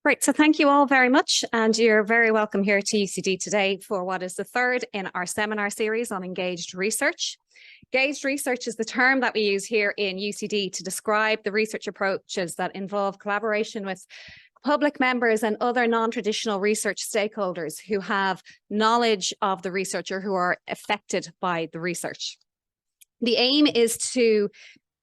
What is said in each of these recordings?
Great, so thank you all very much, and you're very welcome here to UCD today for what is the third in our seminar series on engaged research. Engaged research is the term that we use here in UCD to describe the research approaches that involve collaboration with public members and other non-traditional research stakeholders who have knowledge of the research or who are affected by the research. The aim is to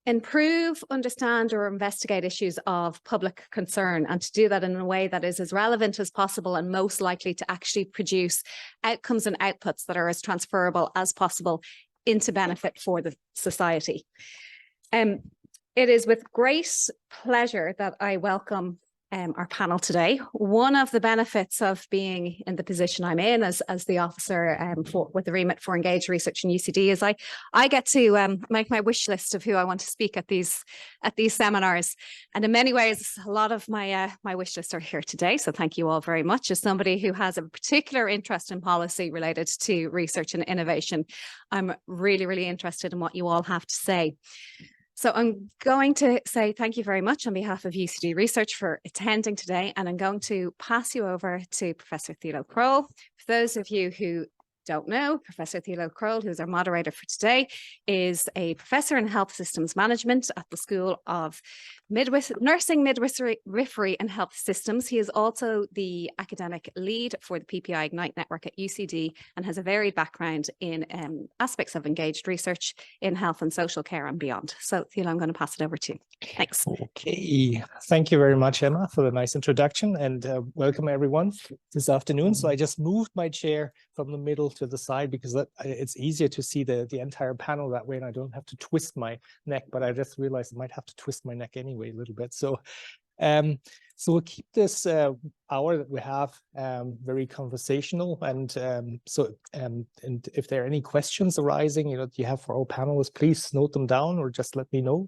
improve, understand, or investigate issues of public concern, and to do that in a way that is as relevant as possible and most likely to actually produce outcomes and outputs that are as transferable as possible into benefit for the society. It is with great pleasure that I welcome our panel today. One of the benefits of being in the position I'm in as the officer with the remit for engaged research in UCD is I get to make my wish list of who I want to speak at these seminars, and in many ways a lot of my wish lists are here today, so thank you all very much. As somebody who has a particular interest in policy related to research and innovation, I'm really interested in what you all have to say. So I'm going to say thank you very much on behalf of UCD Research for attending today, and I'm going to pass you over to Professor Thilo Kroll. For those of you who don't know, Professor Thilo Kroll, who's our moderator for today, is a professor in health systems management at the School of Nursing, Midwifery and Health Systems. He is also the academic lead for the PPI Ignite network at UCD and has a varied background in aspects of engaged research in health and social care and beyond. So Thilo, I'm going to pass it over to you. Thanks. Okay, thank you very much, Emma, for the nice introduction, and welcome everyone this afternoon. So I just moved my chair from the middle to the side because it's easier to see the entire panel that way, and I don't have to twist my neck, but I just realized I might have to twist my neck anyway a little bit. So we'll keep this hour that we have very conversational, and and if there are any questions arising, that you have for our panelists, please note them down or just let me know.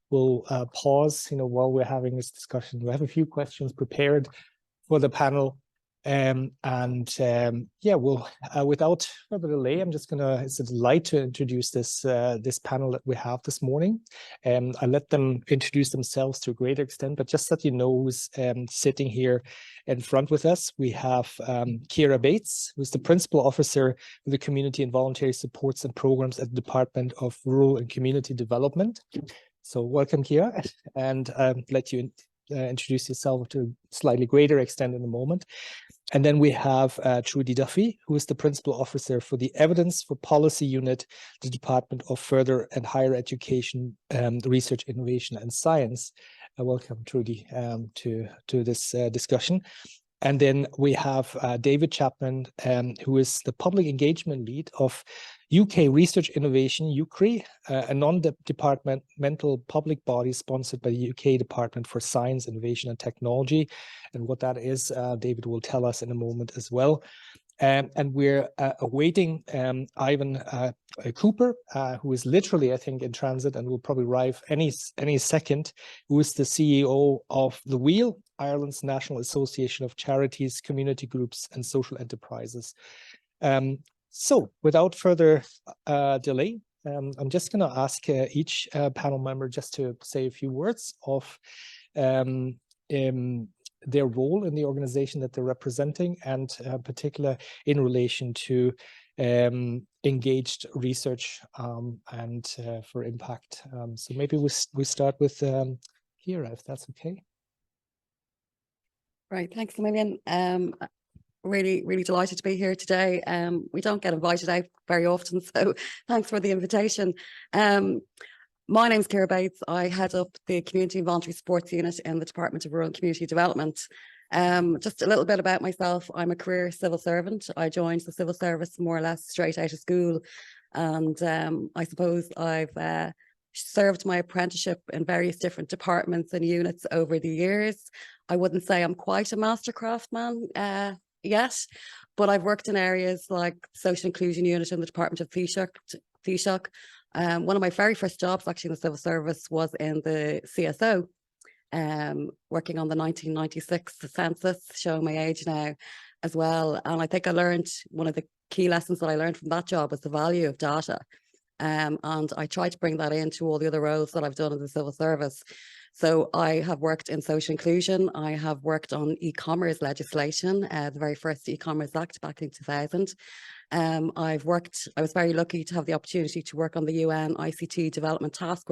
We'll pause, while we're having this discussion. We have a few questions prepared for the panel. Yeah, we'll without further delay, it's a delight to introduce this panel that we have this morning. I'll let them introduce themselves to a greater extent, but just so that you know who's sitting here in front with us, we have Ciara Bates, who's the Principal Officer for the Community and Voluntary Supports and Programs at the Department of Rural and Community Development. So welcome, Ciara, and let you introduce yourself to a slightly greater extent in a moment. And then we have Trudy Duffy, who is the Principal Officer for the Evidence for Policy Unit, the Department of Further and Higher Education, Research, Innovation and Science. Welcome, Trudy, to this discussion. And then we have David Chapman, who is the Public Engagement Lead of UK Research Innovation, UCRI, a non-departmental public body sponsored by the UK Department for Science, Innovation and Technology. And what that is, David will tell us in a moment as well. And we're awaiting Ivan Cooper, who is literally, I think, in transit and will probably arrive any second, who is the CEO of The Wheel, Ireland's National Association of Charities, Community Groups and Social Enterprises. So without further delay, I'm just going to ask each panel member just to say a few words of their role in the organization that they're representing, and particular in relation to engaged research and for impact. So maybe we start with Ciara, if that's okay. Right, thanks a million. Really delighted to be here today. We don't get invited out very often, so thanks for the invitation. My name's Ciara Bates. I head up the Community and Voluntary Supports Unit in the Department of Rural and Community Development. Just a little bit about myself. I'm a career civil servant. I joined the civil service more or less straight out of school, and I suppose I've served my apprenticeship in various different departments and units over the years. I wouldn't say I'm quite a master craftsman yet, but I've worked in areas like social inclusion unit in the Department of Taoiseach. One of my very first jobs actually in the civil service was in the CSO, working on the 1996 census, showing my age now as well. And I think I learned, one of the key lessons that I learned from that job was the value of data. And I try to bring that into all the other roles that I've done in the civil service. So I have worked in social inclusion. I have worked on e-commerce legislation, the very first e-commerce act back in 2000. I was very lucky to have the opportunity to work on the UN ICT Development Task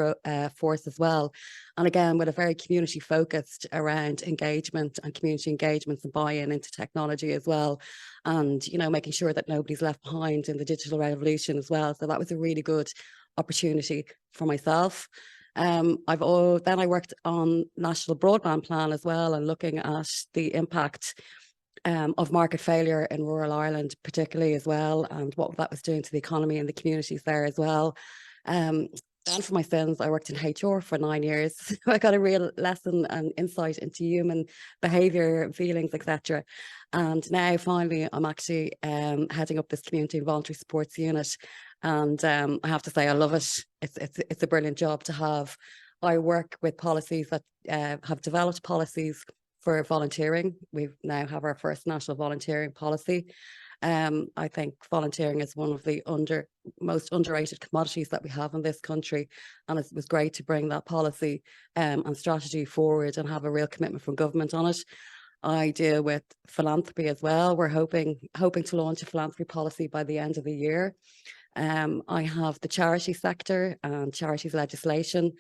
Force as well. And again, with a very community focused around engagement and community engagements and buy-in into technology as well. And, you know, making sure that nobody's left behind in the digital revolution as well. So that was a really good opportunity for myself. Then I worked on National Broadband Plan as well, and looking at the impact of market failure in rural Ireland, particularly as well, and what that was doing to the economy and the communities there as well. Then for my sins, I worked in HR for 9 years. I got a real lesson and insight into human behaviour, feelings, etc. And now finally, I'm actually heading up this community and voluntary supports unit. And I have to say, I love it. It's a brilliant job to have. I work with policies that have developed policies for volunteering. We now have our first national volunteering policy. I think volunteering is one of the most underrated commodities that we have in this country. And it was great to bring that policy and strategy forward and have a real commitment from government on it. I deal with philanthropy as well. We're hoping to launch a philanthropy policy by the end of the year. I have the charity sector and charities legislation.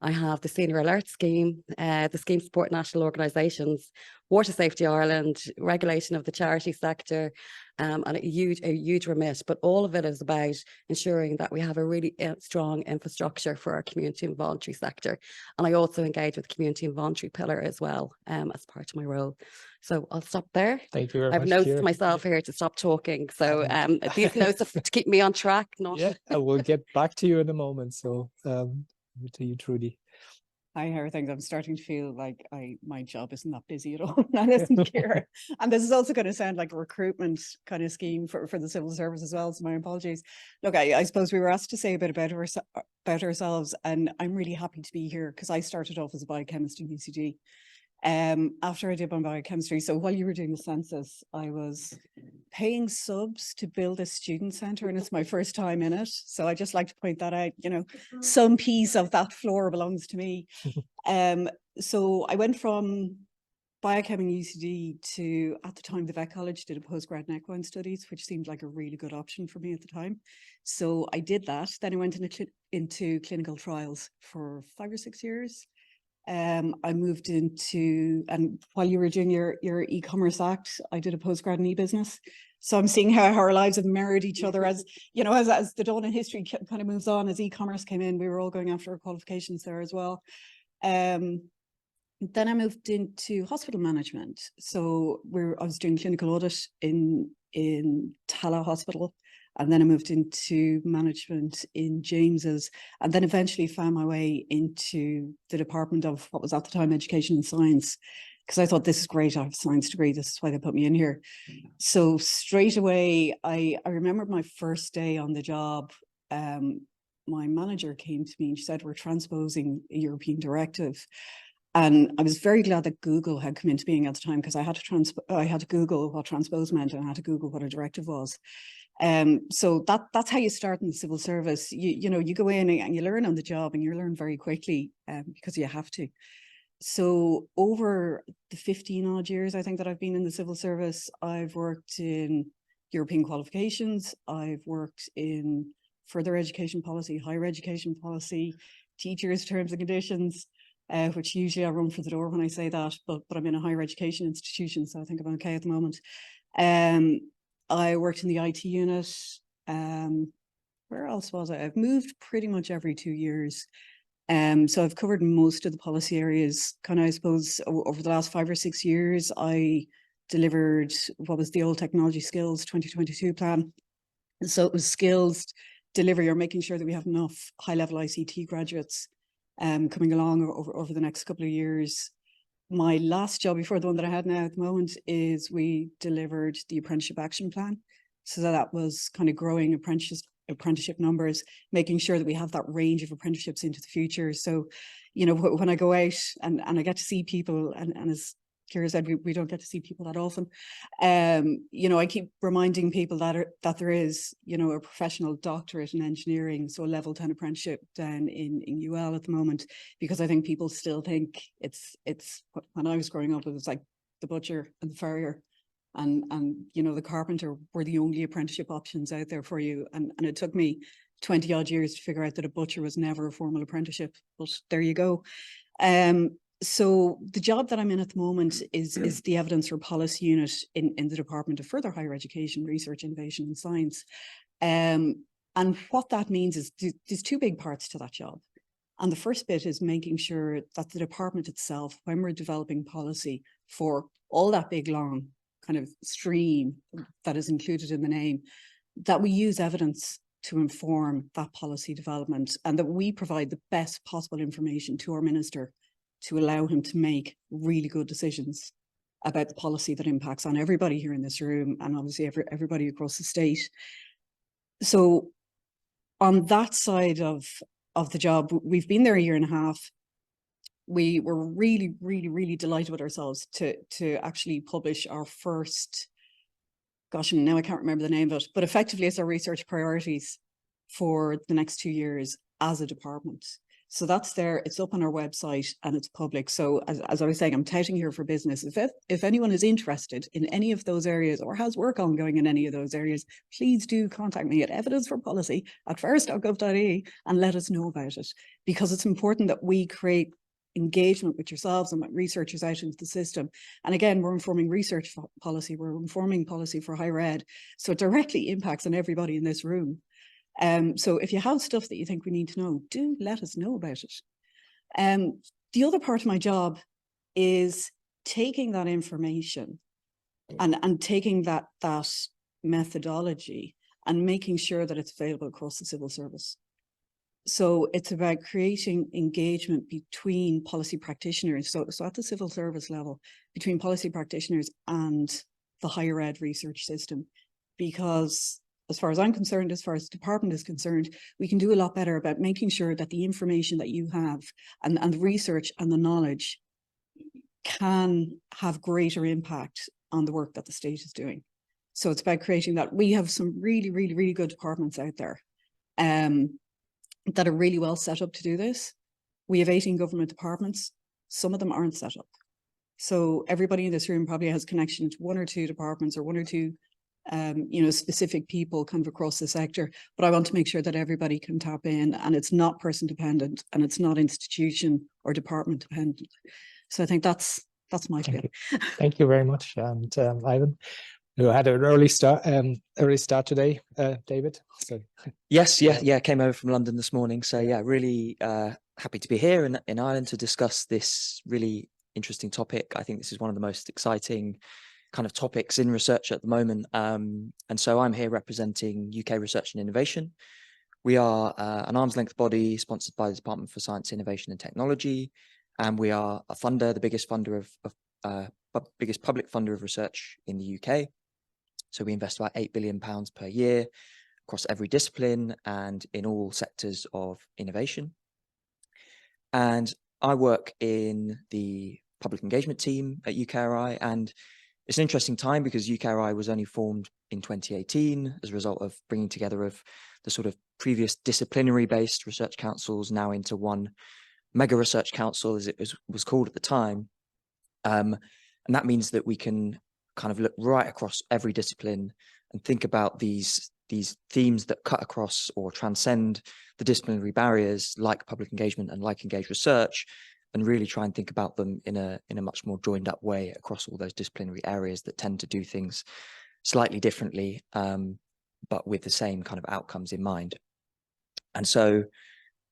I have the Senior Alert Scheme, the scheme support national organisations, Water Safety Ireland, regulation of the charity sector, and a huge remit. But all of it is about ensuring that we have a really strong infrastructure for our community and voluntary sector. And I also engage with the community and voluntary pillar as well, as part of my role. So I'll stop there. Thank you very much. I've notes to myself here to stop talking. So these notes are to keep me on track. Yeah, I will get back to you in a moment. So to you, Trudy. Hi, how are things? I'm starting to feel like my job isn't that busy at all. Now listen, Ciara. And this is also going to sound like a recruitment kind of scheme for the civil service as well. So my apologies. Look, I suppose we were asked to say a bit about ourselves, and I'm really happy to be here because I started off as a biochemist in UCD. After I did my biochemistry, so while you were doing the census, I was paying subs to build a student centre, and it's my first time in it. So I just like to point that out, you know, some piece of that floor belongs to me. So I went from biochem in UCD to, at the time, the Vet College, did a postgrad in equine studies, which seemed like a really good option for me at the time. So I did that. Then I went into clinical trials for 5 or 6 years. I moved into, and while you were doing your e-commerce act, I did a postgrad in e-business. So I'm seeing how our lives have mirrored each other as, you know, as the dawn in history kind of moves on, as e-commerce came in, we were all going after our qualifications there as well. Then I moved into hospital management. So I was doing clinical audit in Tala Hospital. And then I moved into management in James's, and then eventually found my way into the department of what was at the time Education and Science, because I thought, this is great, I have a science degree, this is why they put me in here. So straight away, I remember my first day on the job, my manager came to me and she said, we're transposing a European directive. And I was very glad that Google had come into being at the time, because I had to Google what transpose meant, and I had to Google what a directive was. So that's how you start in the civil service. You know, you go in and you learn on the job, and you learn very quickly because you have to. So over the 15 odd years, I think, that I've been in the civil service, I've worked in European qualifications, I've worked in further education policy, higher education policy, teachers' terms and conditions, which usually I run for the door when I say that, but I'm in a higher education institution, so I think I'm okay at the moment. I worked in the IT unit. Where else was I? I've moved pretty much every 2 years. So I've covered most of the policy areas. Kind of, I suppose, over the last 5 or 6 years, I delivered what was the old Technology Skills 2022 plan. So it was skills delivery, or making sure that we have enough high-level ICT graduates coming along over the next couple of years. My last job before the one that I had now at the moment is we delivered the apprenticeship action plan. So that was kind of growing apprenticeship numbers, making sure that we have that range of apprenticeships into the future. So, you know, when I go out and I get to see people, and as Ciara said, we don't get to see people that often. You know, I keep reminding people that there is, you know, a professional doctorate in engineering, so a level 10 apprenticeship down in UL at the moment, because I think people still think it's when I was growing up, it was like the butcher and the farrier and you know, the carpenter were the only apprenticeship options out there for you. And it took me 20 odd years to figure out that a butcher was never a formal apprenticeship, but there you go. So the job that I'm in at the moment is the evidence for policy unit in the Department of Further Higher Education, Research, Innovation and Science. And what that means is there's two big parts to that job. And the first bit is making sure that the department itself, when we're developing policy for all that big, long kind of stream that is included in the name, that we use evidence to inform that policy development, and that we provide the best possible information to our minister to allow him to make really good decisions about the policy that impacts on everybody here in this room and obviously everybody across the state. So on that side of the job, we've been there a year and a half. We were really, really, really delighted with ourselves to actually publish our first, gosh, and now I can't remember the name of it, but effectively it's our research priorities for the next 2 years as a department. So that's there, it's up on our website and it's public. So as I was saying, I'm touting here for business. If anyone is interested in any of those areas or has work ongoing in any of those areas, please do contact me at evidenceforpolicy@ferris.gov.ie and let us know about it, because it's important that we create engagement with yourselves and with researchers out into the system. And again, we're informing research policy, we're informing policy for higher ed. So it directly impacts on everybody in this room. So if you have stuff that you think we need to know, do let us know about it. The other part of my job is taking that information and taking that methodology and making sure that it's available across the civil service. So it's about creating engagement between policy practitioners. So at the civil service level, between policy practitioners and the higher ed research system, because as far as I'm concerned, as far as the department is concerned, we can do a lot better about making sure that the information that you have and the research and the knowledge can have greater impact on the work that the state is doing. So it's about creating that. We have some really, really, really good departments out there that are really well set up to do this. We have 18 government departments. Some of them aren't set up. So everybody in this room probably has connection to one or two departments or one or two you know, specific people kind of across the sector, but I want to make sure that everybody can tap in, and it's not person dependent and it's not institution or department dependent. So I think that's my bit. Thank you very much. And Ivan, who had an early start today, David. So Yes, yeah, came over from London this morning. So yeah, really happy to be here in Ireland to discuss this really interesting topic. I think this is one of the most exciting kind of topics in research at the moment. And so I'm here representing UK Research and Innovation. We are an arm's length body sponsored by the Department for Science, Innovation and Technology. And we are a funder, the biggest funder biggest public funder of research in the UK. So we invest about £8 billion per year across every discipline and in all sectors of innovation. And I work in the public engagement team at UKRI, and it's an interesting time because UKRI was only formed in 2018 as a result of bringing together of the sort of previous disciplinary-based research councils now into one mega research council, as it was called at the time. And that means that we can kind of look right across every discipline and think about these themes that cut across or transcend the disciplinary barriers, like public engagement and like engaged research, and really try and think about them in a much more joined up way across all those disciplinary areas that tend to do things slightly differently, but with the same kind of outcomes in mind. And so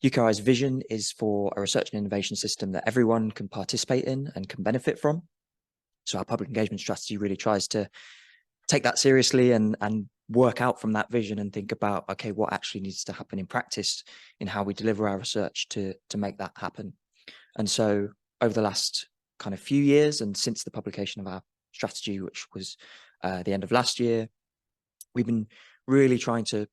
UKRI's vision is for a research and innovation system that everyone can participate in and can benefit from. So our public engagement strategy really tries to take that seriously and work out from that vision and think about, okay, what actually needs to happen in practice in how we deliver our research to make that happen. And so over the last kind of few years, and since the publication of our strategy, which was the end of last year, we've been really trying to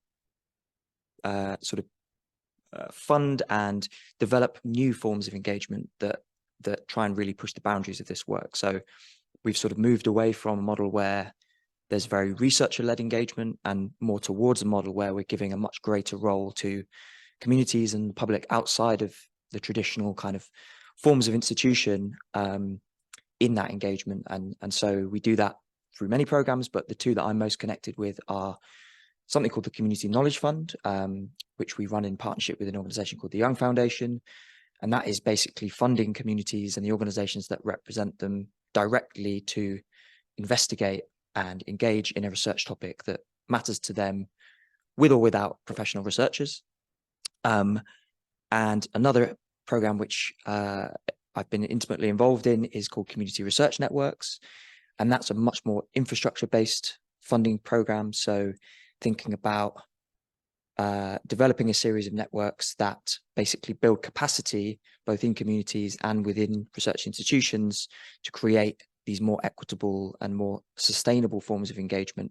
fund and develop new forms of engagement that that try and really push the boundaries of this work. So we've sort of moved away from a model where there's very researcher-led engagement and more towards a model where we're giving a much greater role to communities and the public outside of the traditional kind of forms of institution in that engagement. And so we do that through many programs, but the two that I'm most connected with are something called the Community Knowledge Fund, which we run in partnership with an organization called the Young Foundation. And that is basically funding communities and the organizations that represent them directly to investigate and engage in a research topic that matters to them, with or without professional researchers. And another program which I've been intimately involved in is called Community Research Networks. And that's a much more infrastructure-based funding program. So thinking about developing a series of networks that basically build capacity both in communities and within research institutions to create these more equitable and more sustainable forms of engagement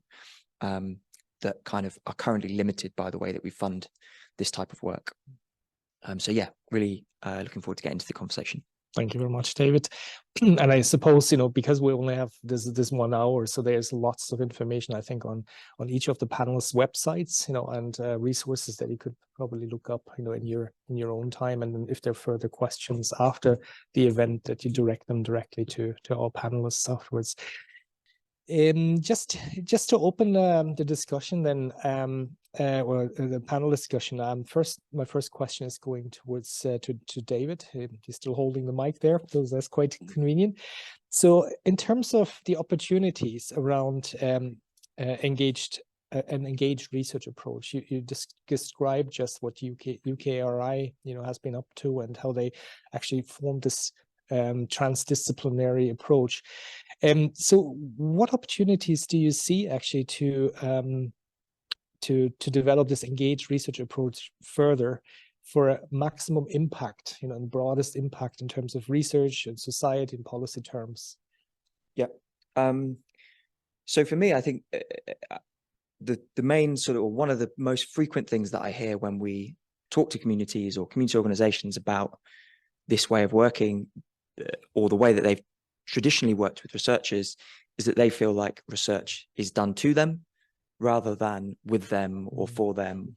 that kind of are currently limited by the way that we fund this type of work. So yeah, really looking forward to getting into the conversation. Thank you very much, David. And I suppose, because we only have this 1 hour, so there's lots of information, I think, on each of the panelists' websites, and resources that you could probably look up, in your own time. And then if there are further questions after the event, that you direct them directly to our panelists afterwards. Just to open the discussion, then, or the panel discussion. My first question is going towards to David. He's still holding the mic there, so that's quite convenient. So, in terms of the opportunities around an engaged research approach, you described just what UKRI has been up to and how they actually formed this transdisciplinary approach. So what opportunities do you see actually to develop this engaged research approach further for a maximum impact, and broadest impact in terms of research and society and policy terms? Yeah. So for me, I think the main sort of, or one of the most frequent things that I hear when we talk to communities or community organizations about this way of working, or the way that they've traditionally worked with researchers, is that they feel like research is done to them rather than with them or for them.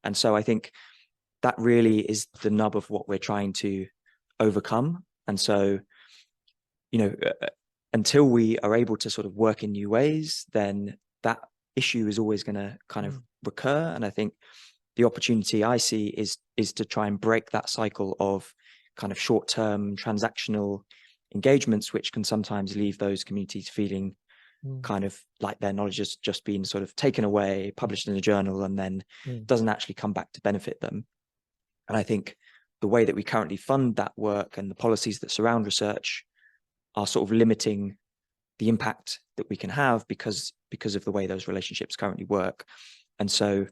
And so I think that really is the nub of what we're trying to overcome. And so, until we are able to sort of work in new ways, then that issue is always going to kind of recur. And I think the opportunity I see is to try and break that cycle of kind of short-term transactional engagements, which can sometimes leave those communities feeling kind of like their knowledge has just been sort of taken away, published in a journal, and then doesn't actually come back to benefit them. And I think the way that we currently fund that work and the policies that surround research are sort of limiting the impact that we can have because of the way those relationships currently work. And so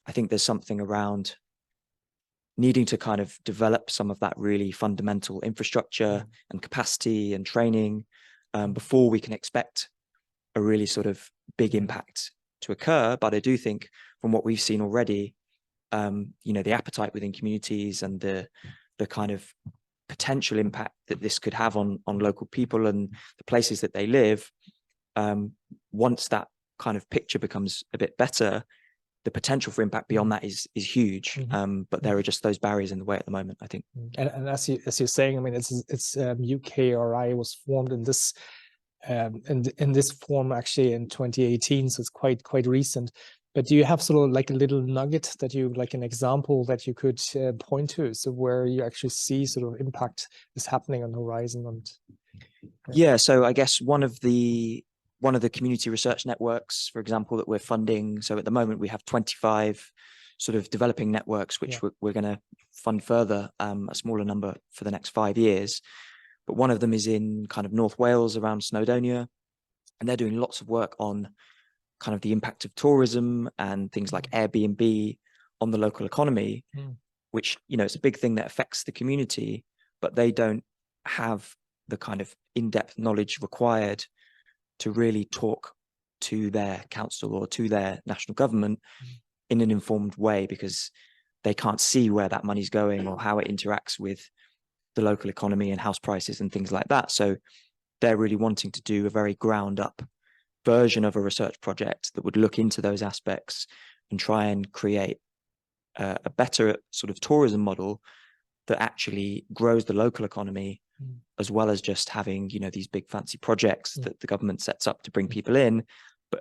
I think there's something around needing to kind of develop some of that really fundamental infrastructure and capacity and training before we can expect a really sort of big impact to occur. But I do think from what we've seen already, the appetite within communities and the kind of potential impact that this could have on local people and the places that they live, once that kind of picture becomes a bit better, the potential for impact beyond that is huge. But there are just those barriers in the way at the moment, I think. And as you're saying, I mean, it's UKRI was formed in this form actually in 2018, so it's quite recent. But do you have sort of like a little nugget that you like, an example that you could point to, so where you actually see sort of impact is happening on the horizon? And yeah, so I guess one of the community research networks, for example, that we're funding. So at the moment we have 25 sort of developing networks, which we're going to fund further, a smaller number for the next 5 years. But one of them is in kind of North Wales around Snowdonia, and they're doing lots of work on kind of the impact of tourism and things like Airbnb on the local economy, which, it's a big thing that affects the community, but they don't have the kind of in-depth knowledge required to really talk to their council or to their national government in an informed way, because they can't see where that money's going or how it interacts with the local economy and house prices and things like that. So they're really wanting to do a very ground up version of a research project that would look into those aspects and try and create a better sort of tourism model that actually grows the local economy, as well as just having, you know, these big fancy projects that the government sets up to bring people in,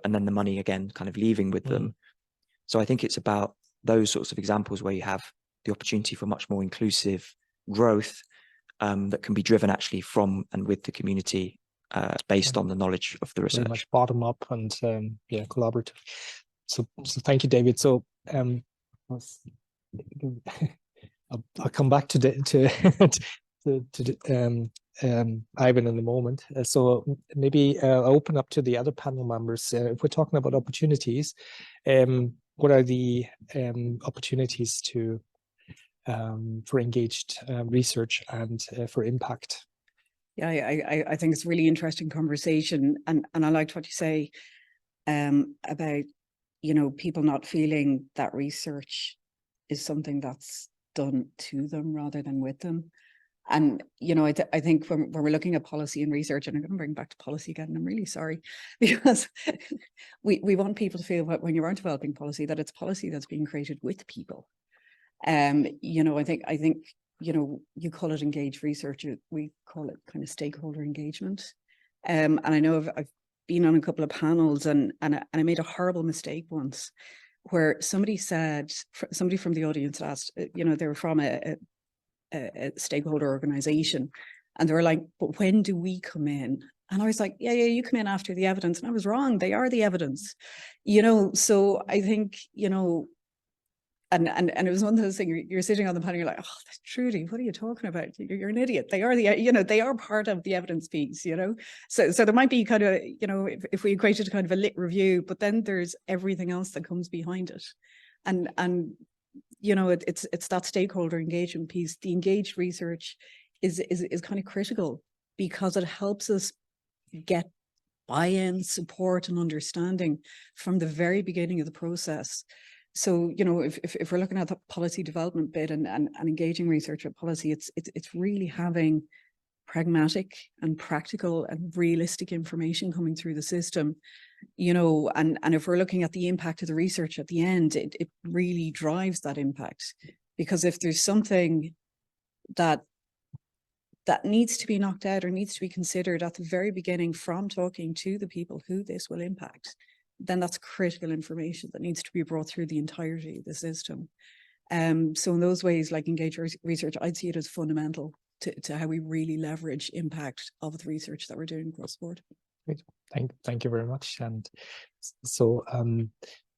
and then the money again kind of leaving with them. So I think it's about those sorts of examples where you have the opportunity for much more inclusive growth that can be driven actually from and with the community, based on the knowledge of the research. Very much bottom up and collaborative. So thank you, David. So I'll come back to Ivan in a moment. So maybe I'll open up to the other panel members. If we're talking about opportunities, what are the opportunities to for engaged research and for impact? Yeah, I think it's a really interesting conversation, and I liked what you say about, you know, people not feeling that research is something that's done to them rather than with them. And, you know, I think when we're looking at policy and research, and I'm going to bring back to policy again, and I'm really sorry, because we want people to feel that when you are developing policy, that it's policy that's being created with people. You know, I think, you know, you call it engaged research, we call it kind of stakeholder engagement. And I know I've been on a couple of panels, and I made a horrible mistake once where somebody said, somebody from the audience asked, you know, they were from a stakeholder organization, and they were like, but when do we come in? And I was like, yeah, you come in after the evidence. And I was wrong. They are the evidence, you know. So I think, you know, and it was one of those things, you're sitting on the panel, you're like, oh, Trudy, what are you talking about? You're an idiot. They are the, you know, they are part of the evidence piece, you know. So there might be kind of, you know, if we equate it to kind of a lit review, but then there's everything else that comes behind it. And you know, it's that stakeholder engagement piece. The engaged research is kind of critical, because it helps us get buy-in, support and understanding from the very beginning of the process. So, you know, if we're looking at the policy development bit and engaging research at policy, it's really having pragmatic and practical and realistic information coming through the system, you know, and if we're looking at the impact of the research at the end, it really drives that impact. Because if there's something that needs to be knocked out or needs to be considered at the very beginning from talking to the people who this will impact, then that's critical information that needs to be brought through the entirety of the system. So in those ways, like engaged research, I'd see it as fundamental to how we really leverage impact of the research that we're doing across the board. Great. Thank you very much. And so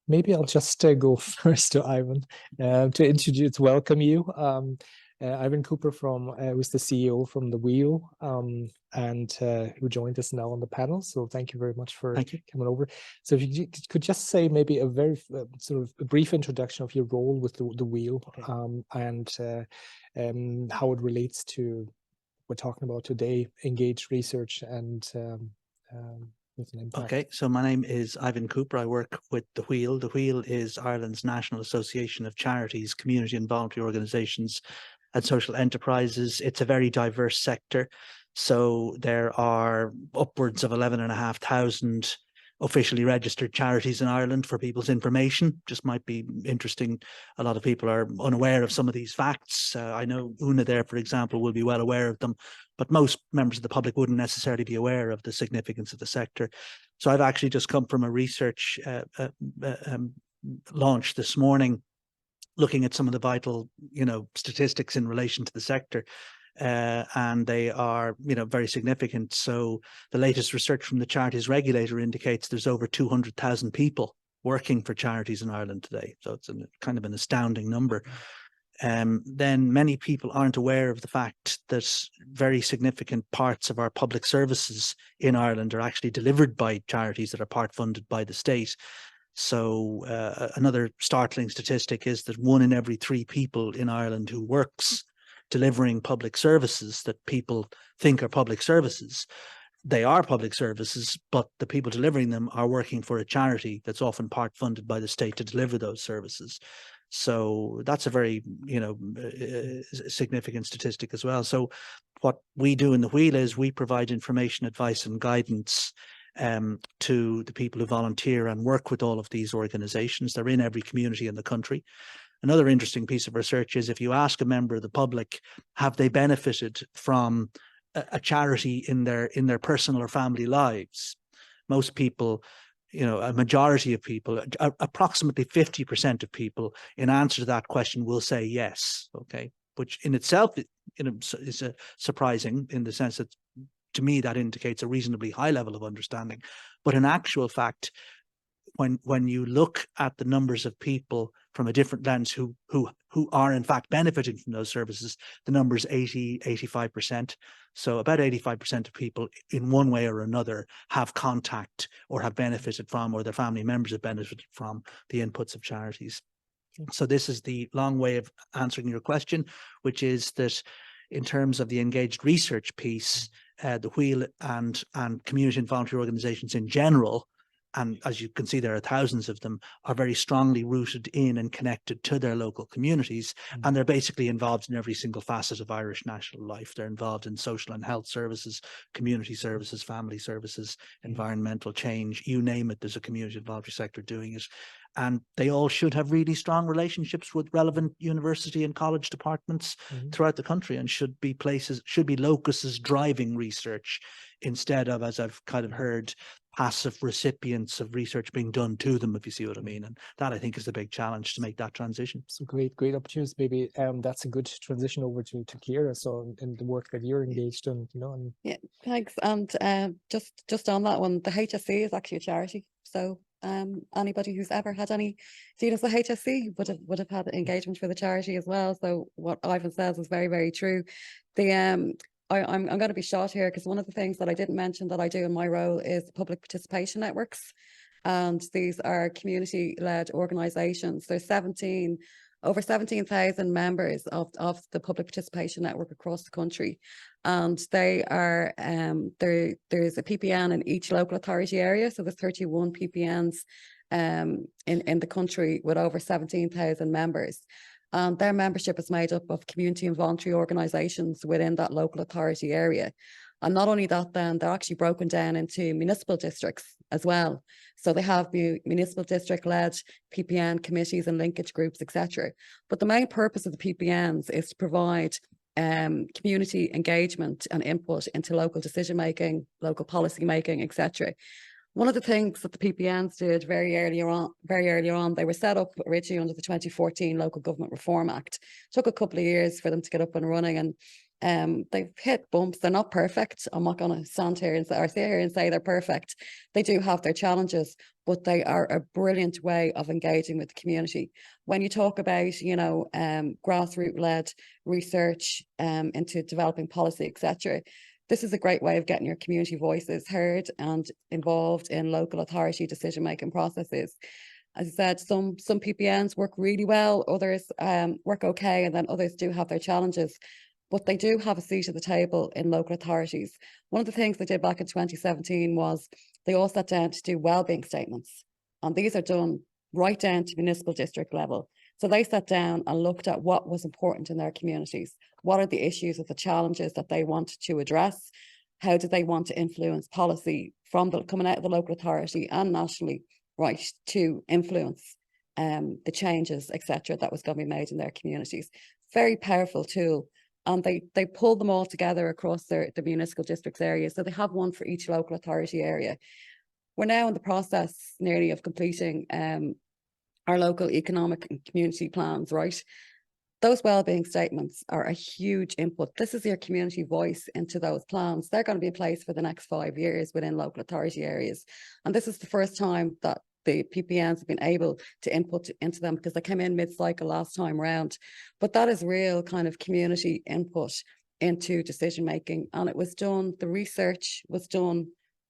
maybe I'll just go first to Ivan to welcome you. Ivan Cooper who's the CEO from The Wheel, and who joined us now on the panel. So thank you very much for coming over. So if you could just say maybe a very sort of a brief introduction of your role with The Wheel, and how it relates to what we're talking about today, engaged research and with an impact. Okay, so my name is Ivan Cooper. I work with The Wheel. The Wheel is Ireland's National Association of Charities, Community and Voluntary Organisations and Social Enterprises. It's a very diverse sector. So there are upwards of 11,500 officially registered charities in Ireland. For people's information, just might be interesting. A lot of people are unaware of some of these facts. I know Una there, for example, will be well aware of them, but most members of the public wouldn't necessarily be aware of the significance of the sector. So I've actually just come from a research launch this morning, looking at some of the vital, you know, statistics in relation to the sector. And they are, you know, very significant. So the latest research from the Charities Regulator indicates there's over 200,000 people working for charities in Ireland today. So it's kind of an astounding number. Then many people aren't aware of the fact that very significant parts of our public services in Ireland are actually delivered by charities that are part funded by the state. So another startling statistic is that 1 in every 3 people in Ireland who works delivering public services that people think are public services, they are public services, but the people delivering them are working for a charity that's often part funded by the state to deliver those services. So that's a very, significant statistic as well. So what we do in the Wheel is we provide information, advice and guidance to the people who volunteer and work with all of these organizations. They're in every community in the country. Another interesting piece of research is if you ask a member of the public, have they benefited from a charity in their personal or family lives? Most people, a majority of people, approximately 50% of people in answer to that question will say yes, okay? Which in itself is surprising in the sense that, to me, that indicates a reasonably high level of understanding. But in actual fact, when you look at the numbers of people from a different lens who are in fact benefiting from those services, the number is 85%. So about 85% of people in one way or another have contact or have benefited from, or their family members have benefited from, the inputs of charities. So this is the long way of answering your question, which is that in terms of the engaged research piece, the Wheel and community and voluntary organizations in general, and as you can see, there are thousands of them, are very strongly rooted in and connected to their local communities. And they're basically involved in every single facet of Irish national life. They're involved in social and health services, community services, family services, environmental change, you name it, there's a community and voluntary sector doing it. And they all should have really strong relationships with relevant university and college departments throughout the country, and should be locuses driving research instead of, as I've kind of heard, passive recipients of research being done to them, if you see what I mean. And that, I think, is the big challenge to make that transition. So great opportunities. Maybe that's a good transition over to Ciara. So in the work that you're engaged in, And yeah, thanks. And just on that one, the HSC is actually a charity. So anybody who's ever had any dealings with HSC would have had engagement for the charity as well. So what Ivan says is very, very true. The I'm going to be short here because one of the things that I didn't mention that I do in my role is public participation networks. And these are community-led organisations. There's over 17,000 members of the public participation network across the country. And they are, there's a PPN in each local authority area. So there's 31 PPNs in the country with over 17,000 members. And their membership is made up of community and voluntary organisations within that local authority area. And not only that, then they're actually broken down into municipal districts as well. So they have municipal district-led PPN committees and linkage groups, etc. But the main purpose of the PPNs is to provide community engagement and input into local decision-making, local policy-making, etc. One of the things that the PPNs did very early on, they were set up originally under the 2014 Local Government Reform Act. It took a couple of years for them to get up and running, and they've hit bumps. They're not perfect. I'm not going to stand here and say they're perfect. They do have their challenges, but they are a brilliant way of engaging with the community. When you talk about, grassroots-led research into developing policy, etc., this is a great way of getting your community voices heard and involved in local authority decision-making processes. As I said, some PPNs work really well, others work okay, and then others do have their challenges. But they do have a seat at the table in local authorities. One of the things they did back in 2017 was they all sat down to do wellbeing statements. And these are done right down to municipal district level. So they sat down and looked at what was important in their communities. What are the issues or the challenges that they wanted to address? How do they want to influence policy coming out of the local authority and nationally, right, to influence the changes, etc., that was going to be made in their communities? Very powerful tool. And they pulled them all together across the municipal districts area. So they have one for each local authority area. We're now in the process nearly of completing our local economic and community plans, right? Those wellbeing statements are a huge input. This is your community voice into those plans. They're going to be in place for the next 5 years within local authority areas. And this is the first time that the PPNs have been able to input into them because they came in mid-cycle last time round. But that is real kind of community input into decision-making. And it was done, the research was done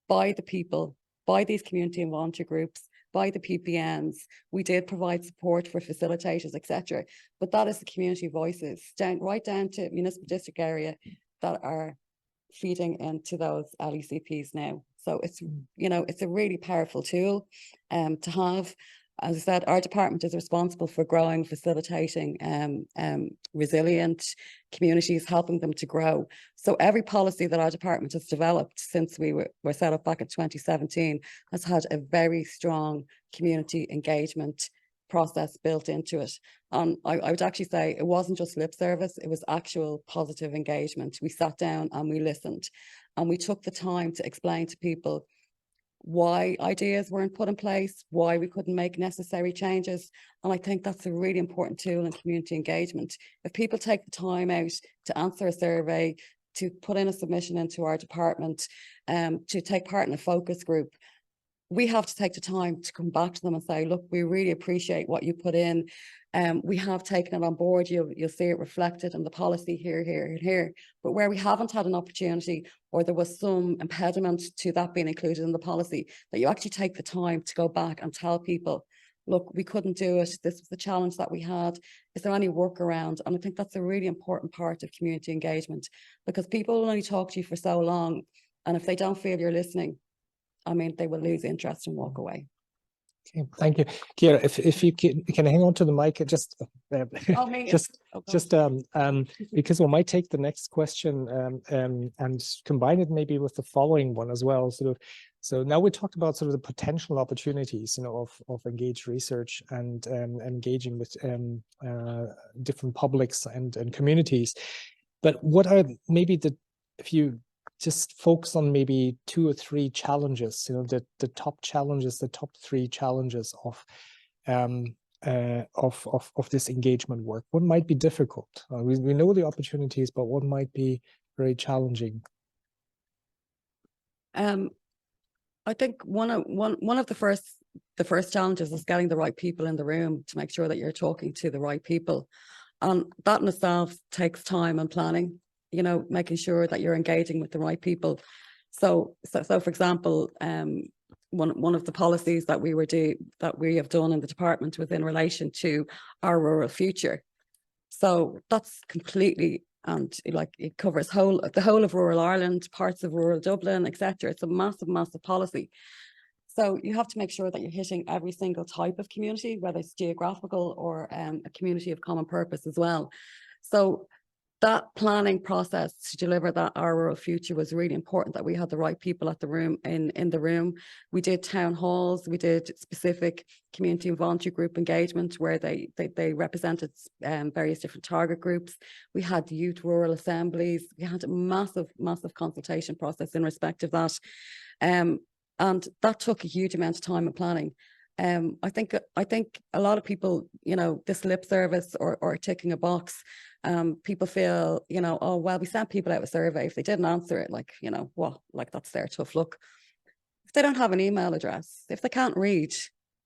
by the people, by these community and volunteer groups, by the PPNs. We did provide support for facilitators, etc. But that is the community voices right down to municipal district area that are feeding into those LECPs now. So it's, it's a really powerful tool to have. As I said, our department is responsible for growing, facilitating resilient communities, helping them to grow. So every policy that our department has developed since we were set up back in 2017 has had a very strong community engagement process built into it. I would actually say it wasn't just lip service, it was actual positive engagement. We sat down and we listened, and we took the time to explain to people why ideas weren't put in place, why we couldn't make necessary changes. And I think that's a really important tool in community engagement. If people take the time out to answer a survey, to put in a submission into our department, to take part in a focus group, we have to take the time to come back to them and say, look, we really appreciate what you put in. We have taken it on board. You'll see it reflected in the policy here, here, and here. But where we haven't had an opportunity, or there was some impediment to that being included in the policy, that you actually take the time to go back and tell people, look, we couldn't do it. This was the challenge that we had. Is there any workaround? And I think that's a really important part of community engagement, because people will only talk to you for so long. And if they don't feel you're listening, I mean, they will lose interest and walk away. Okay, thank you, Ciara. If you can hang on to the mic, just because we might take the next question and combine it maybe with the following one as well. So now we talked about sort of the potential opportunities, of engaged research and engaging with different publics and communities. But what are maybe if you just focus on maybe 2 or 3 challenges, the top challenges, the top 3 challenges of this engagement work. What might be difficult? We know the opportunities, but what might be very challenging? I think one of the first challenges is getting the right people in the room to make sure that you're talking to the right people, and that in itself takes time and planning. Making sure that you're engaging with the right people. So for example, one of the policies that we have done in the department was in relation to our rural future. So that's completely, and it covers the whole of rural Ireland, parts of rural Dublin, etc. It's a massive, massive policy. So you have to make sure that you're hitting every single type of community, whether it's geographical or a community of common purpose as well. So that planning process to deliver our rural future was really important, that we had the right people at the room in the room. We did town halls, we did specific community and voluntary group engagement where they represented various different target groups. We had youth rural assemblies. We had a massive, massive consultation process in respect of that. And that took a huge amount of time and planning. I think a lot of people, this lip service or ticking a box, people feel, oh, well, we sent people out a survey. If they didn't answer it, that's their tough luck. If they don't have an email address, if they can't read,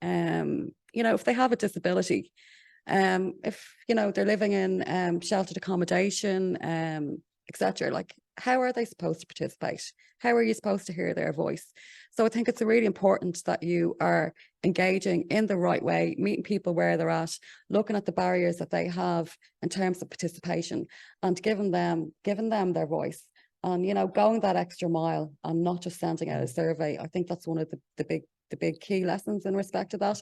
if they have a disability, if, they're living in sheltered accommodation, etc., how are they supposed to participate? How are you supposed to hear their voice? So I think it's really important that you are engaging in the right way, meeting people where they're at, looking at the barriers that they have in terms of participation, and giving them their voice. And going that extra mile and not just sending out a survey. I think that's one of the big key lessons in respect to that.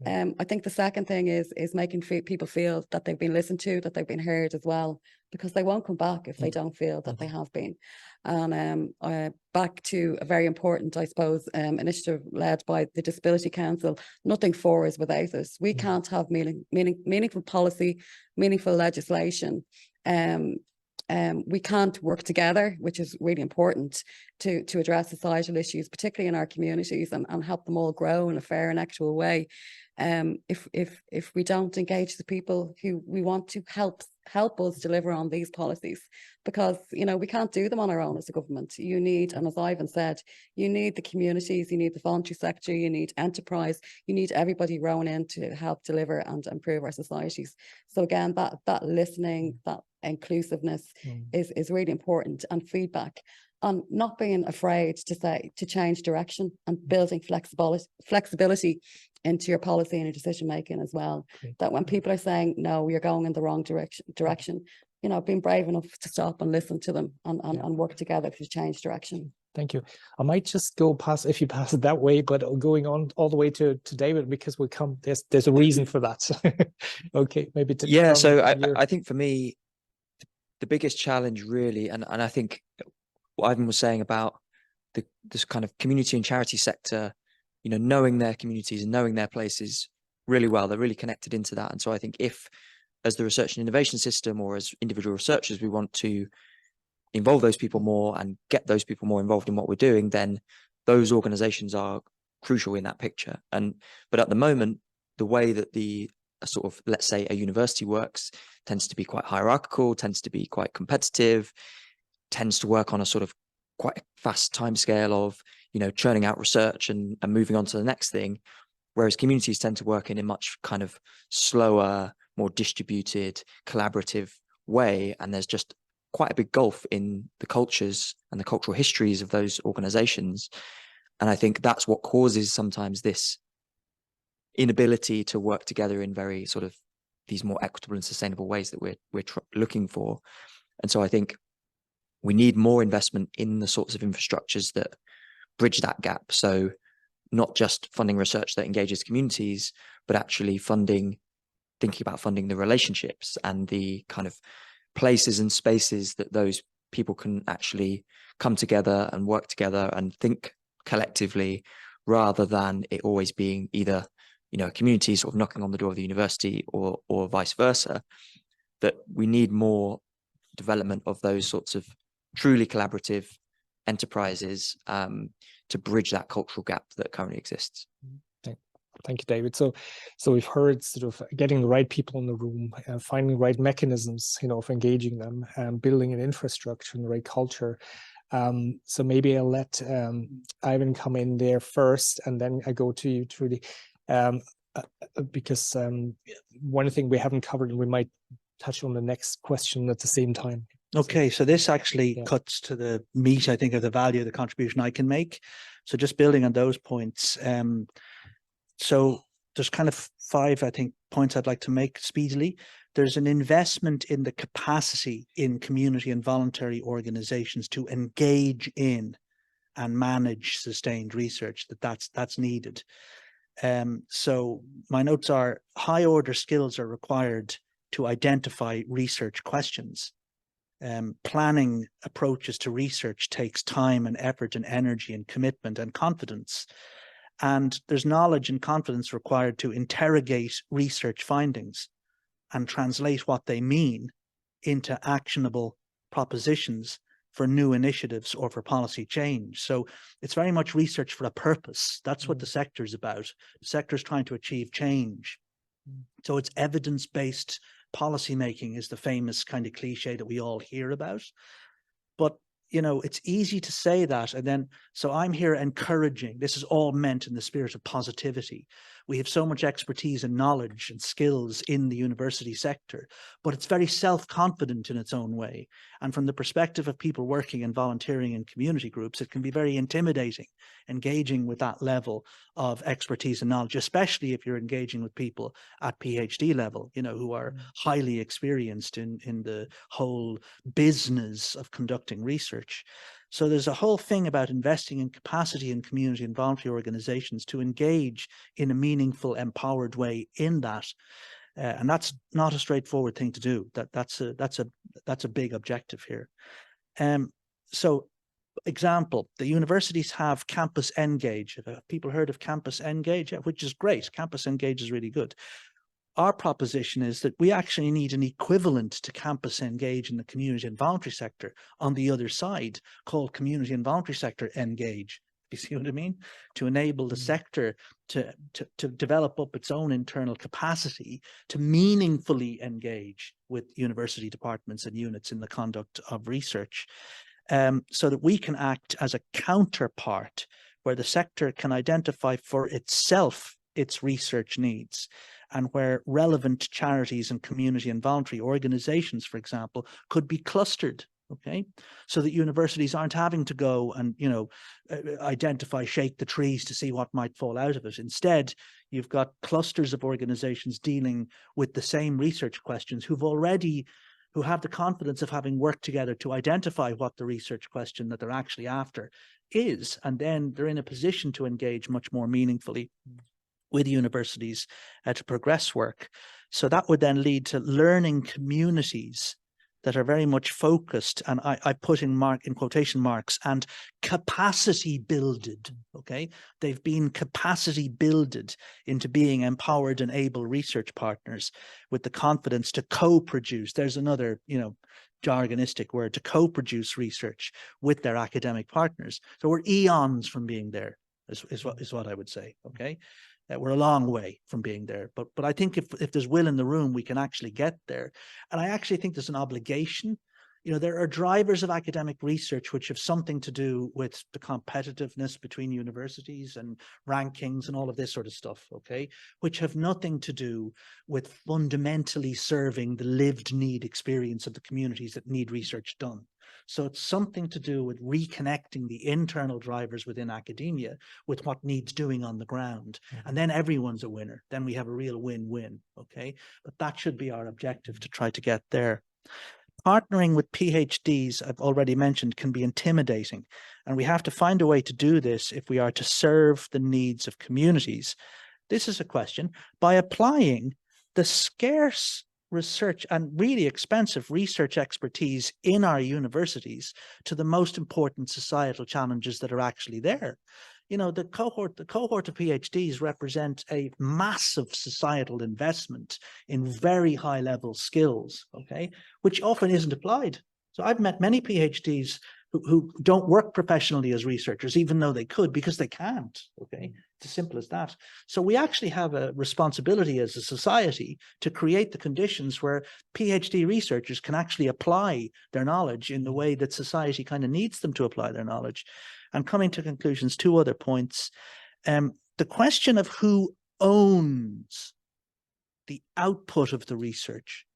I think the second thing is making people feel that they've been listened to, that they've been heard as well, because they won't come back if they don't feel that they have been. And back to a very important, I suppose, initiative led by the Disability Council. Nothing for is without us. We can't have meaningful policy, meaningful legislation. We can't work together, which is really important to address societal issues, particularly in our communities, and help them all grow in a fair and equitable way. If we don't engage the people who we want to help us deliver on these policies, because we can't do them on our own as a government. You need, and as Ivan said, you need the communities, you need the voluntary sector, you need enterprise, you need everybody rowing in to help deliver and improve our societies. So again, that listening, that inclusiveness is really important, and feedback, and not being afraid to change direction, and building flexibility into your policy and your decision making as well. That when people are saying, no, you're going in the wrong direction, being brave enough to stop and listen to them and work together to change direction. Thank you. I might just go past, if you pass it that way, but going on all the way to David, because we'll come, there's a reason for that. Okay, maybe to Yeah, so you're- I think for me, the biggest challenge really, and I think what Ivan was saying about this kind of community and charity sector, you know, knowing their communities and knowing their places really well, they're really connected into that. And so I think if, as the research and innovation system or as individual researchers, we want to involve those people more and get those people more involved in what we're doing, then those organizations are crucial in that picture. But at the moment, the way that the sort of, let's say, a university works tends to be quite hierarchical, tends to be quite competitive, tends to work on a sort of quite fast timescale of, you know, churning out research and moving on to the next thing, whereas communities tend to work in a much kind of slower, more distributed, collaborative way. And there's just quite a big gulf in the cultures and the cultural histories of those organizations. And I think that's what causes sometimes this inability to work together in very sort of these more equitable and sustainable ways that we're looking for. And so I think we need more investment in the sorts of infrastructures that bridge that gap. So not just funding research that engages communities, but actually thinking about funding the relationships and the kind of places and spaces that those people can actually come together and work together and think collectively, rather than it always being either, you know, a community sort of knocking on the door of the university or vice versa. That we need more development of those sorts of truly collaborative enterprises to bridge that cultural gap that currently exists. Thank you, David. So we've heard sort of getting the right people in the room, finding the right mechanisms, you know, of engaging them, and building an infrastructure and the right culture. So maybe I'll let Ivan come in there first, and then I go to you, Trudy, because one thing we haven't covered, and we might touch on the next question at the same time. Okay, so this actually cuts to the meat, I think, of the value of the contribution I can make. So just building on those points. So there's kind of 5, I think, points I'd like to make speedily. There's an investment in the capacity in community and voluntary organizations to engage in and manage sustained research, that's needed. So my notes are high order skills are required to identify research questions. Planning approaches to research takes time and effort and energy and commitment and confidence. And there's knowledge and confidence required to interrogate research findings and translate what they mean into actionable propositions for new initiatives or for policy change. So it's very much research for a purpose. That's what the sector is about. The sector is trying to achieve change. So it's evidence-based policymaking is the famous kind of cliche that we all hear about. But you know, it's easy to say that. And then, so I'm here encouraging, this is all meant in the spirit of positivity. We have so much expertise and knowledge and skills in the university sector, but it's very self-confident in its own way. And from the perspective of people working and volunteering in community groups, it can be very intimidating, engaging with that level of expertise and knowledge, especially if you're engaging with people at PhD level, you know, who are highly experienced in the whole business of conducting research. So there's a whole thing about investing in capacity in community and voluntary organizations to engage in a meaningful, empowered way in that. And that's not a straightforward thing to do. That's a big objective here. So example, the universities have Campus Engage. Have people heard of Campus Engage? Yeah, which is great. Campus Engage is really good. Our proposition is that we actually need an equivalent to Campus Engage in the community and voluntary sector on the other side, called Community and Voluntary Sector Engage. You see what I mean? To enable the sector to develop up its own internal capacity to meaningfully engage with university departments and units in the conduct of research, so that we can act as a counterpart where the sector can identify for itself its research needs, and where relevant charities and community and voluntary organizations, for example, could be clustered, okay? So that universities aren't having to go and, you know, identify, shake the trees to see what might fall out of it. Instead, you've got clusters of organizations dealing with the same research questions who've already who have the confidence of having worked together to identify what the research question that they're actually after is, and then they're in a position to engage much more meaningfully with universities to progress work. So that would then lead to learning communities that are very much focused, and I put in quotation marks, and capacity builded, okay? They've been capacity builded into being empowered and able research partners with the confidence to co-produce. There's another, jargonistic word, to co-produce research with their academic partners. So we're eons from being there, is what I would say, okay? We're a long way from being there, but I think if there's will in the room, we can actually get there. And I actually think there's an obligation. There are drivers of academic research which have something to do with the competitiveness between universities and rankings and all of this sort of stuff, okay, which have nothing to do with fundamentally serving the lived need experience of the communities that need research done. So it's something to do with reconnecting the internal drivers within academia with what needs doing on the ground. And then everyone's a winner. Then we have a real win-win, okay? But that should be our objective, to try to get there. Partnering with PhDs, I've already mentioned, can be intimidating. And we have to find a way to do this if we are to serve the needs of communities. This is a question. By applying the scarce research and really expensive research expertise in our universities to the most important societal challenges that are actually there. The cohort of PhDs represent a massive societal investment in very high level skills, okay, which often isn't applied. So I've met many PhDs who don't work professionally as researchers, even though they could, because they can't, okay? It's as simple as that. So we actually have a responsibility as a society to create the conditions where PhD researchers can actually apply their knowledge in the way that society kind of needs them to apply their knowledge. And coming to conclusions, 2 other points. The question of who owns the output of the research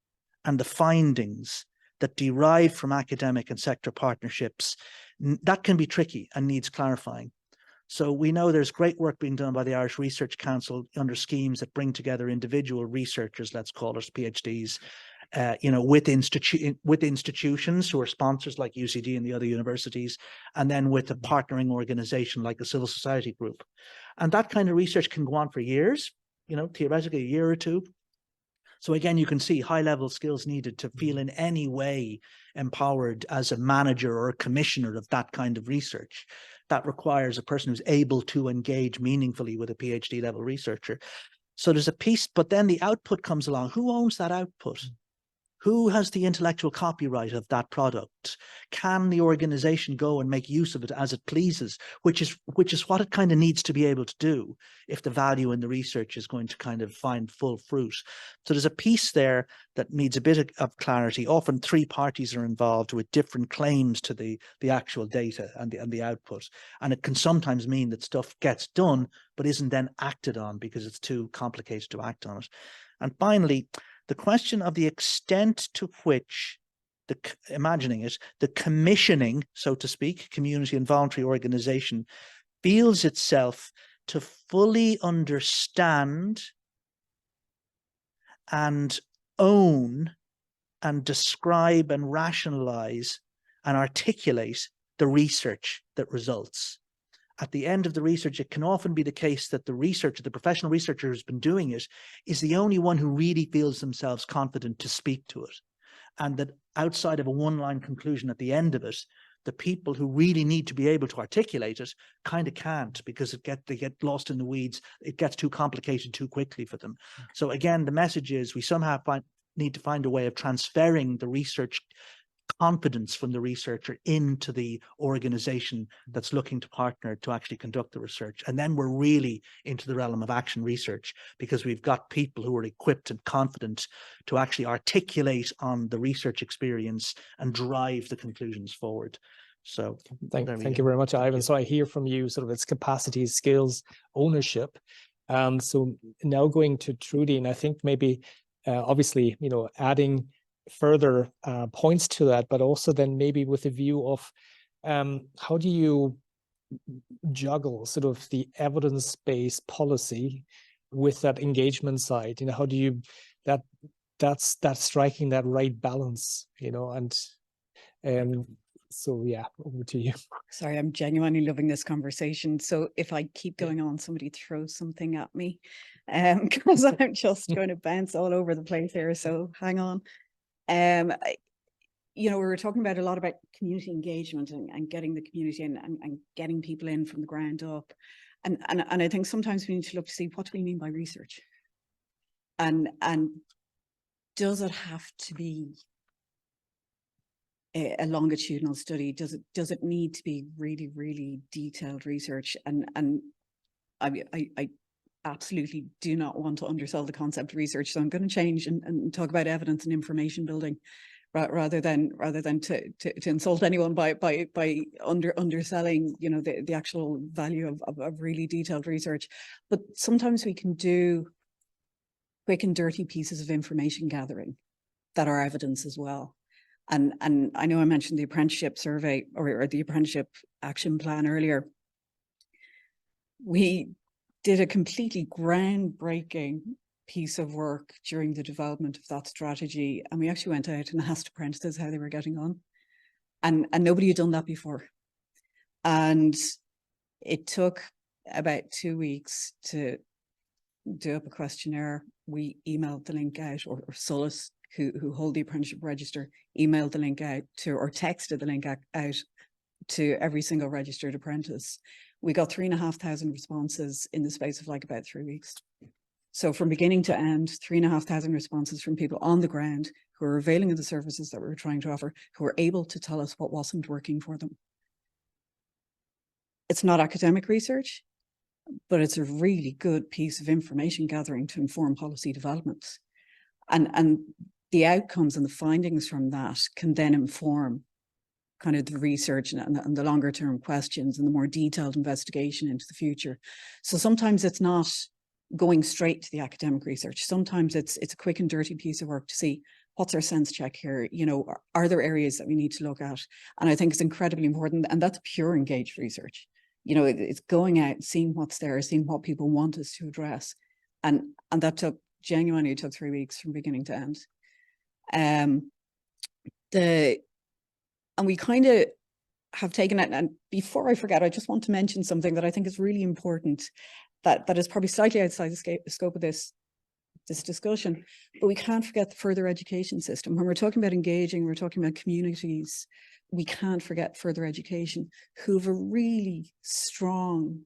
and the findings that derive from academic and sector partnerships, that can be tricky and needs clarifying. So we know there's great work being done by the Irish Research Council under schemes that bring together individual researchers, let's call us PhDs, with institutions who are sponsors like UCD and the other universities, and then with a partnering organization like a civil society group. And that kind of research can go on for years, theoretically a year or 2. So again, you can see high-level skills needed to feel in any way empowered as a manager or a commissioner of that kind of research. That requires a person who's able to engage meaningfully with a PhD level researcher. So there's a piece, but then the output comes along. Who owns that output? Who has the intellectual copyright of that product? Can the organization go and make use of it as it pleases, which is what it kind of needs to be able to do if the value in the research is going to kind of find full fruit. So there's a piece there that needs a bit of clarity. Often 3 parties are involved with different claims to the actual data and the output. And it can sometimes mean that stuff gets done, but isn't then acted on because it's too complicated to act on it. And finally, the question of the extent to which, the commissioning, so to speak, community and voluntary organization feels itself to fully understand and own and describe and rationalize and articulate the research that results. At the end of the research, it can often be the case that the researcher, the professional researcher who's been doing it, is the only one who really feels themselves confident to speak to it. And that outside of a one-line conclusion at the end of it, the people who really need to be able to articulate it kind of can't, because they get lost in the weeds. It gets too complicated too quickly for them. So again, the message is we somehow need to find a way of transferring the research confidence from the researcher into the organization that's looking to partner to actually conduct the research. And then we're really into the realm of action research, because we've got people who are equipped and confident to actually articulate on the research experience and drive the conclusions forward. So thank you very much, Ivan. So I hear from you sort of its capacity, skills, ownership. So now going to Trudy, and I think maybe obviously, adding further points to that, but also then maybe with a view of how do you juggle sort of the evidence-based policy with that engagement side? How do you, that that's striking that right balance, you know, and so yeah, over to you. Sorry, I'm genuinely loving this conversation. So if I keep going on, somebody throws something at me, because I'm just going to bounce all over the place here. So hang on. You know, we were talking about a lot about community engagement and getting the community in and getting people in from the ground up. And I think sometimes we need to look to see, what do we mean by research? And does it have to be a longitudinal study? Does it need to be really, really detailed research? And I absolutely do not want to undersell the concept of research. So I'm going to change and talk about evidence and information building, rather than to insult anyone by underselling, you know, the actual value of really detailed research. But sometimes we can do quick and dirty pieces of information gathering that are evidence as well. And I know I mentioned the apprenticeship survey or the apprenticeship action plan earlier. We did a completely groundbreaking piece of work during the development of that strategy, and we actually went out and asked apprentices how they were getting on, and nobody had done that before. And it took about 2 weeks to do up a questionnaire. We emailed the link out, or Solus, who hold the apprenticeship register, emailed the link out to, or texted the link out to every single registered apprentice. We got 3,500 responses in the space of like about 3 weeks. So from beginning to end, 3,500 responses from people on the ground who are availing of the services that we were trying to offer, who were able to tell us what wasn't working for them. It's not academic research, but it's a really good piece of information gathering to inform policy developments. And the outcomes and the findings from that can then inform kind of the research and the longer term questions and the more detailed investigation into the future. So sometimes it's not going straight to the academic research. Sometimes it's a quick and dirty piece of work to see, what's our sense check here? You know, are there areas that we need to look at? And I think it's incredibly important, and that's pure engaged research. You know, it's going out, seeing what's there, seeing what people want us to address. And that genuinely took 3 weeks from beginning to end. And we kind of have taken it, and before I forget, I just want to mention something that I think is really important, that is probably slightly outside the scope of this discussion, but we can't forget the further education system. When we're talking about engaging, we're talking about communities, we can't forget further education, who have a really strong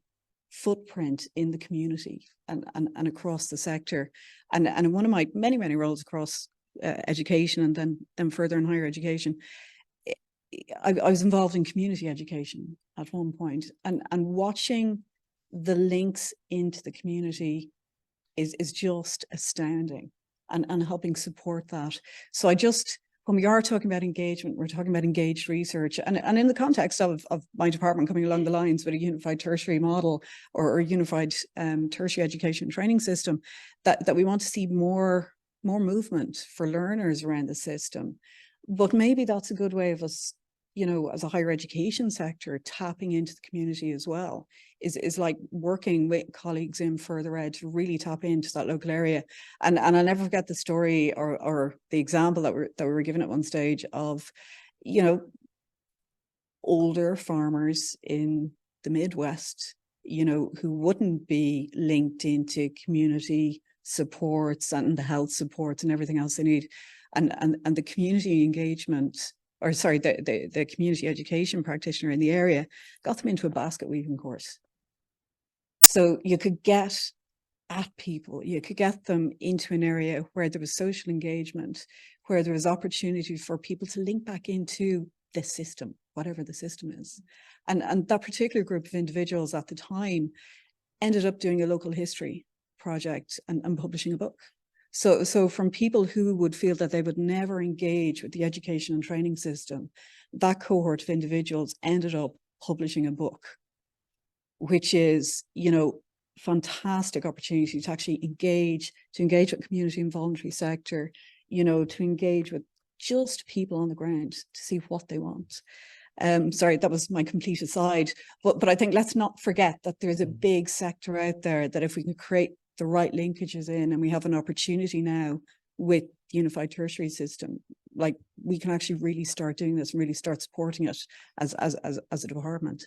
footprint in the community and across the sector. And in one of my many roles across education and then further and higher education, I was involved in community education at one point, and watching the links into the community is just astounding, and helping support that. So when we are talking about engagement, we're talking about engaged research, and in the context of my department coming along the lines with a unified tertiary model or unified tertiary education training system, that we want to see more movement for learners around the system. But maybe that's a good way of us, you know, as a higher education sector, tapping into the community as well, is like working with colleagues in further ed to really tap into that local area. And I'll never forget the story or the example that we were given at one stage of, you know, older farmers in the Midwest, you know, who wouldn't be linked into community supports and the health supports and everything else they need. And the community engagement, or sorry, the community education practitioner in the area got them into a basket weaving course. So you could get at people, you could get them into an area where there was social engagement, where there was opportunity for people to link back into the system, whatever the system is. And that particular group of individuals at the time ended up doing a local history project and publishing a book. So from people who would feel that they would never engage with the education and training system, that cohort of individuals ended up publishing a book, which is, you know, fantastic opportunity to actually engage with community and voluntary sector, you know, to engage with just people on the ground to see what they want. Sorry, that was my complete aside, but I think let's not forget that there's a big sector out there that if we can create the right linkages in, and we have an opportunity now with the unified tertiary system, like we can actually really start doing this and really start supporting it as a department.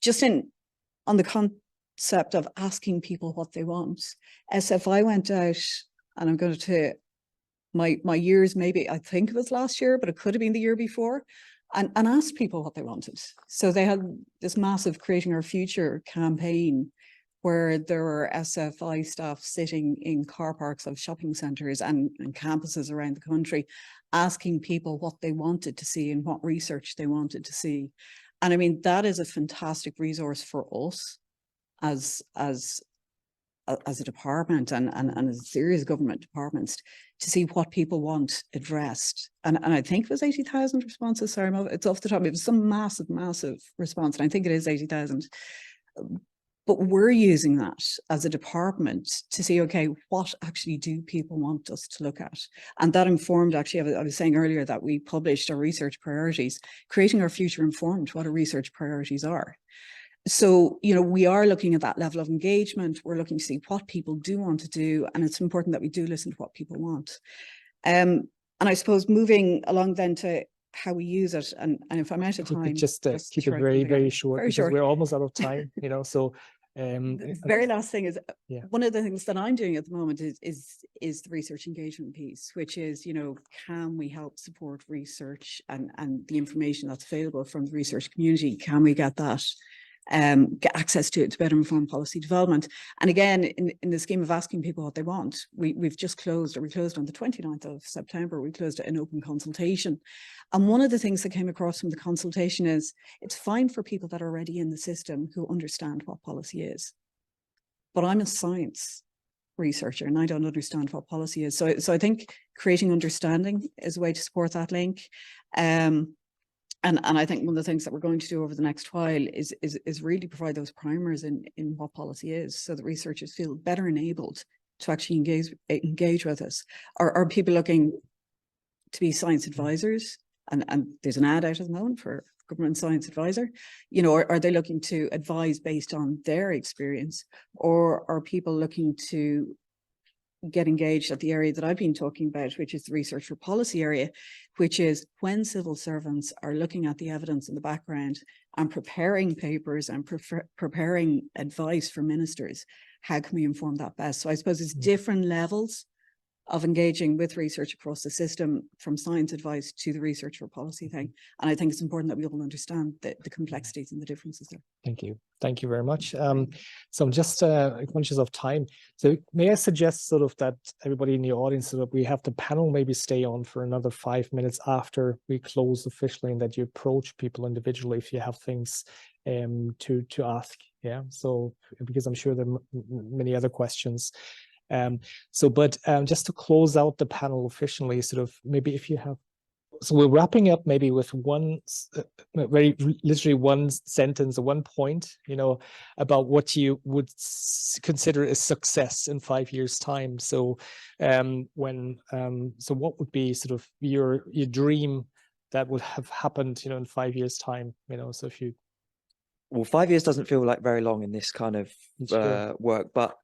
Just on the concept of asking people what they want, SFI went out, and I'm going to my years, maybe I think it was last year, but it could have been the year before, and asked people what they wanted. So they had this massive Creating Our Future campaign where there were SFI staff sitting in car parks of shopping centres and campuses around the country, asking people what they wanted to see and what research they wanted to see. And I mean, that is a fantastic resource for us as a department and as a series of government departments to see what people want addressed. And I think it was 80,000 responses. Sorry, it's off the top. It was some massive response. And I think it is 80,000. But we're using that as a department to see, okay, what actually do people want us to look at? And that informed, actually, I was saying earlier that we published our research priorities. Creating Our Future informed what our research priorities are. So, you know, we are looking at that level of engagement. We're looking to see what people do want to do. And it's important that we do listen to what people want. And I suppose moving along then to how we use it, and if I'm out of time, just keep it very short, very because short. we're almost out of time, you know. So the very last thing is, yeah, one of the things that I'm doing at the moment is the research engagement piece, which is, you know, can we help support research and the information that's available from the research community? Can we get that? Get access to it to better inform policy development. And again, in the scheme of asking people what they want, we've just closed, or we closed on the 29th of September, we closed an open consultation. And one of the things that came across from the consultation is it's fine for people that are already in the system who understand what policy is. But I'm a science researcher and I don't understand what policy is. So I think creating understanding is a way to support that link. And I think one of the things that we're going to do over the next while is really provide those primers in what policy is, so that researchers feel better enabled to actually engage with us. Are people looking to be science advisors? And there's an ad out at the moment for government science advisor. You know, are they looking to advise based on their experience, or are people looking to get engaged at the area that I've been talking about, which is the research for policy area, which is when civil servants are looking at the evidence in the background and preparing papers and preparing advice for ministers, how can we inform that best? So I suppose it's different levels of engaging with research across the system, from science advice to the research for policy thing. And I think it's important that we all understand the complexities and the differences there. Thank you. Thank you very much. So I'm just conscious of time. So may I suggest sort of that everybody in the audience, so that we have the panel maybe stay on for another 5 minutes after we close officially, and that you approach people individually if you have things to ask. Yeah. So because I'm sure there are many other questions. But just to close out the panel officially, sort of maybe if you have, so we're wrapping up maybe with one literally one sentence or one point, you know, about what you would consider a success in 5 years' time. So so what would be sort of your dream that would have happened, you know, in 5 years' time, you know? So if you, well, 5 years doesn't feel like very long in this kind of work, but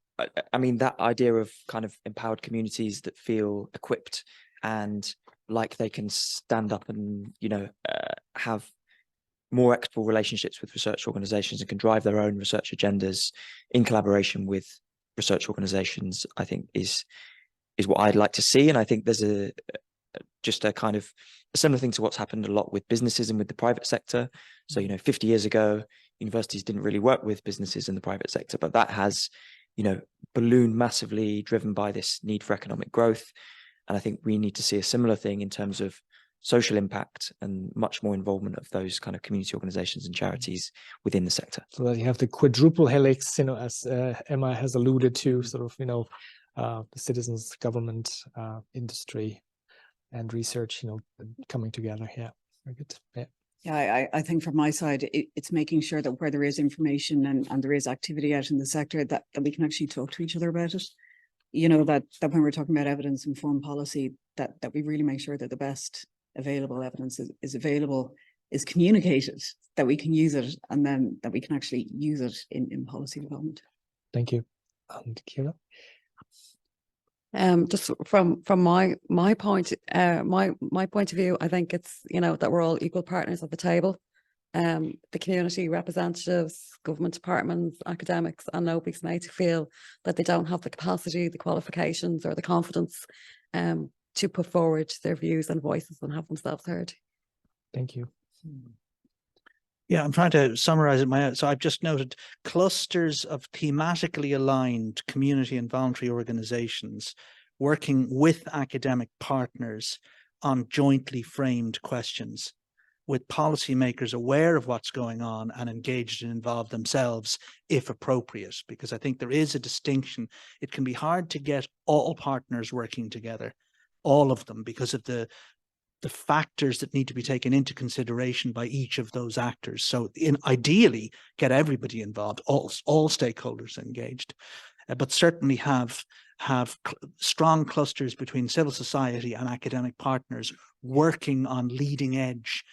I mean, that idea of kind of empowered communities that feel equipped and like they can stand up and, you know, have more equitable relationships with research organizations and can drive their own research agendas in collaboration with research organizations, I think is what I'd like to see. And I think there's just a kind of a similar thing to what's happened a lot with businesses and with the private sector. So, you know, 50 years ago, universities didn't really work with businesses in the private sector, but that has, you know, ballooned massively, driven by this need for economic growth. And I think we need to see a similar thing in terms of social impact and much more involvement of those kind of community organizations and charities within the sector. so that you have the quadruple helix, you know, as Emma has alluded to, sort of, you know, the citizens, government, industry, and research, you know, coming together. Yeah, very good. Yeah. Yeah, I think from my side, it's making sure that where there is information and there is activity out in the sector, that we can actually talk to each other about it. You know, that when we're talking about evidence-informed policy, that we really make sure that the best available evidence is available, is communicated, that we can use it, and then that we can actually use it in policy development. Thank you. And Ciara? Just from my point of view, I think it's, you know, that we're all equal partners at the table. The community representatives, government departments, academics, and nobody's made to feel that they don't have the capacity, the qualifications, or the confidence to put forward their views and voices and have themselves heard. Thank you. Yeah, I'm trying to summarize it. So I've just noted clusters of thematically aligned community and voluntary organizations working with academic partners on jointly framed questions, with policymakers aware of what's going on and engaged and involved themselves if appropriate, because I think there is a distinction. It can be hard to get all partners working together, all of them, because of the factors that need to be taken into consideration by each of those actors. So ideally, get everybody involved, all stakeholders engaged, but certainly have strong clusters between civil society and academic partners working on leading edge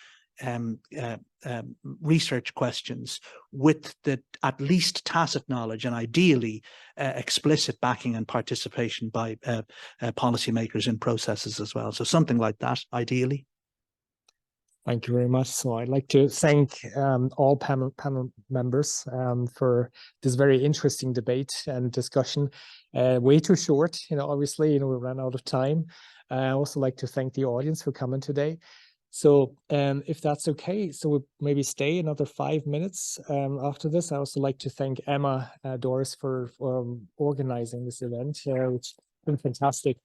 research questions with the at least tacit knowledge and ideally explicit backing and participation by policymakers in processes as well. So something like that, ideally. Thank you very much. So I'd like to thank all panel members for this very interesting debate and discussion. Way too short, you know, obviously, you know, we ran out of time. I also like to thank the audience for coming today. So if that's okay, so we'll maybe stay another 5 minutes after this. I also like to thank Emma Doris for organizing this event, which has been fantastic.